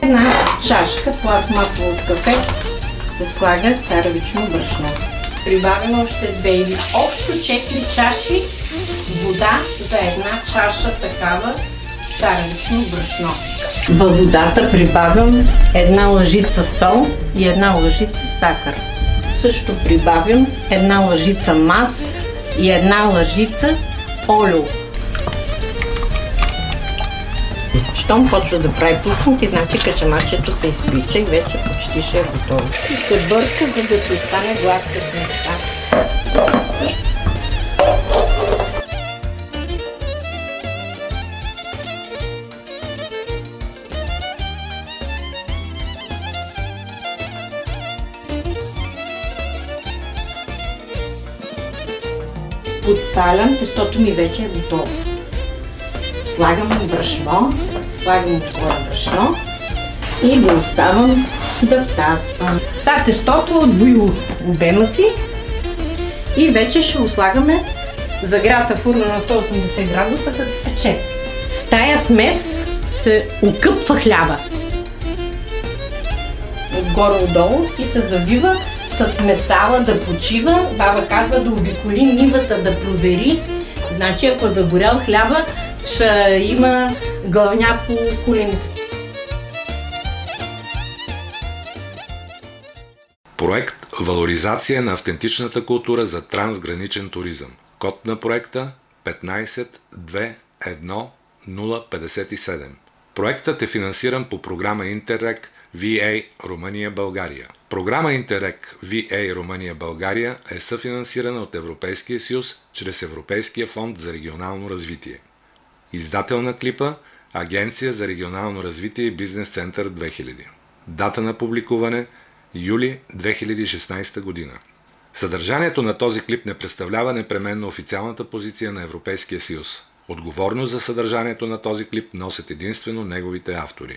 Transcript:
Една чашка пластмасово от кафе се слага царевично брашно. Прибавяме още 2 или общо 4 чаши вода за една чаша такава царевично брашно. Във водата прибавям една лъжица сол и една лъжица захар. Също прибавям една лъжица мас и една лъжица олио. Щом почва да прави пукнки, значи качамачето се изпича и вече почти ще е готово. И се бърка, за да се остане гладка сместа. Подсалям, тестото ми вече е готово. Слагам брашно, слагам отгоре брашно и го оставам да втасва. Сега тестото отвои обема си и вече ще го слагаме в загрята фурна на 180 градуса да се пече. С тая смес се окъпва хляба отгоре-отдолу и се завива с месала да почива. Баба казва да обиколи нивата, да провери. Значи ако загорял хляба, ще има главня по колените. Проект «Валоризация на автентичната култура за трансграничен туризъм». Код на проекта 1521057. Проектът е финансиран по програма Интеррег VA Румъния-България. Програма Интеррег VA Румъния-България е съфинансирана от Европейския съюз чрез Европейския фонд за регионално развитие. Издател на клипа – Агенция за регионално развитие и Бизнес център 2000. Дата на публикуване – юли 2016 година. Съдържанието на този клип не представлява непременно официалната позиция на Европейския съюз. Отговорност за съдържанието на този клип носят единствено неговите автори.